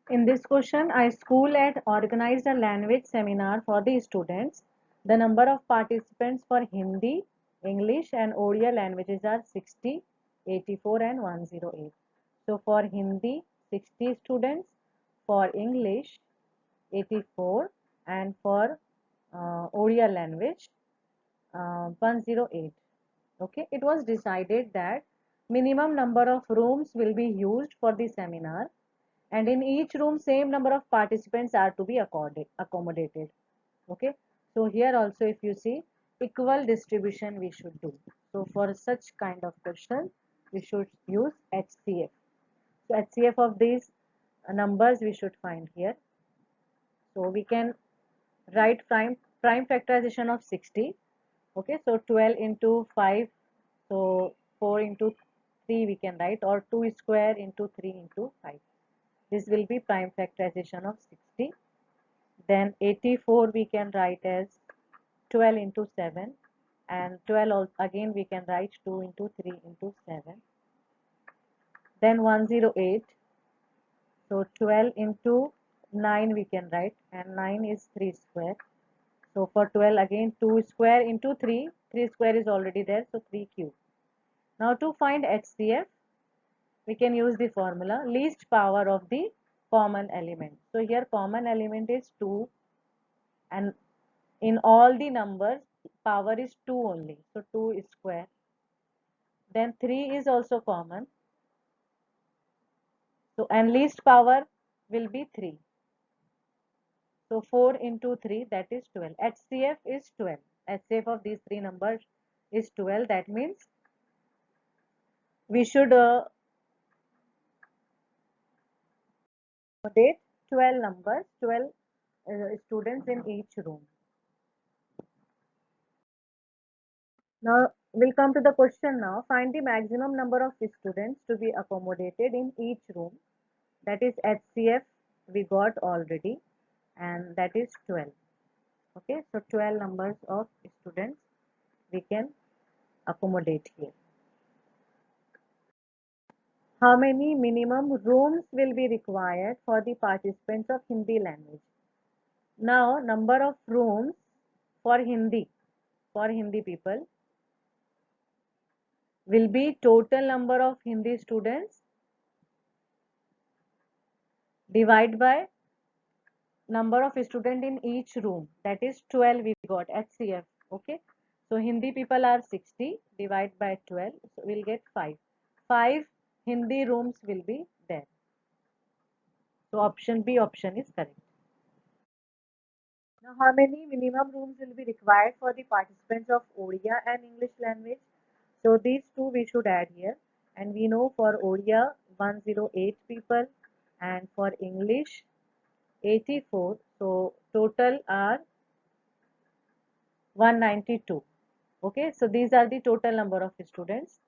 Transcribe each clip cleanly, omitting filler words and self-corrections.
In this question, a school had organized a language seminar for the students. The number of participants for Hindi, English and Odia languages are 60, 84 and 108. So for Hindi, 60 students, for English, 84 and for Odia language, 108. Okay, it was decided that minimum number of rooms will be used for the seminar and in each room same number of participants are to be accommodated. Okay, so here also if you see equal distribution we should do. So for such kind of question we should use HCF. So HCF of these numbers we should find here. So we can write prime factorization of 60. Okay, so 12 into 5, so 4 into 3 we can write, or 2 square into 3 into 5. This will be prime factorization of 60. Then 84 we can write as 12 into 7, and 12 again we can write 2 into 3 into 7. Then 108, so 12 into 9 we can write, and 9 is 3 square. So for 12 again 2 square into 3, 3 square is already there, so 3 cube. Now to find HCF, we can use the formula least power of the common element. So here common element is 2 and in all the numbers power is 2 only. So 2 is square. Then 3 is also common. So and least power will be 3. So 4 into 3 that is 12. HCF is 12. HCF of these three numbers is 12. That means we should accommodate 12 numbers, 12 students in each room. Now we'll come to the question now. Find the maximum number of students to be accommodated in each room. That is HCF we got already, and that is 12. Okay, so 12 numbers of students we can accommodate here. How many minimum rooms will be required for the participants of Hindi language? Now number of rooms for Hindi people will be total number of Hindi students divide by number of student in each room, that is 12 we got HCF. Okay, so Hindi people are 60, divide by 12, so we'll get 5 Hindi rooms will be there. So option B option is correct. Now how many minimum rooms will be required for the participants of Odia and English language? So these two we should add here, and we know for Odia 108 people and for English 84, so total are 192. Okay, so these are the total number of students,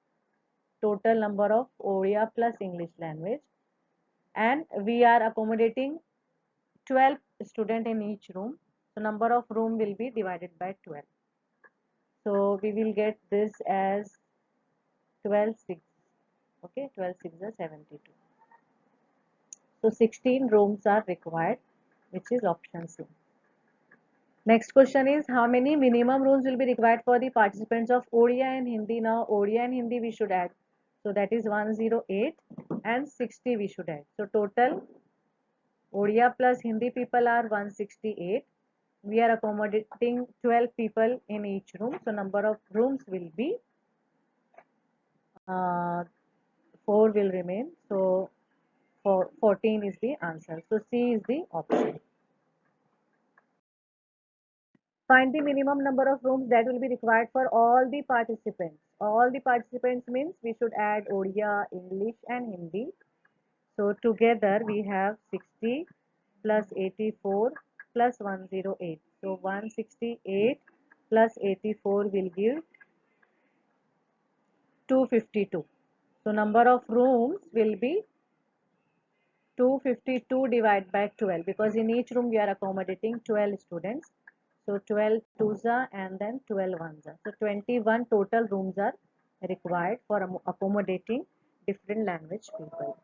total number of Odia plus English language, and we are accommodating 12 students in each room. So number of room will be divided by 12. So we will get this as 12 6. Okay, 12 6 is 72. So 16 rooms are required, which is option C. Next question is how many minimum rooms will be required for the participants of Odia and Hindi? Now Odia and Hindi we should add. So that is 108 and 60 we should add. So total Odia plus Hindi people are 168. We are accommodating 12 people in each room. So number of rooms will be 4 will remain. So 14 is the answer. So C is the option. Find the minimum number of rooms that will be required for all the participants. All the participants means we should add Odia, English and Hindi. So together we have 60 plus 84 plus 108. So 168 plus 84 will give 252. So number of rooms will be 252 divided by 12 because in each room we are accommodating 12 students. So 12 twos are and then 12 ones are. So 21 total rooms are required for accommodating different language people.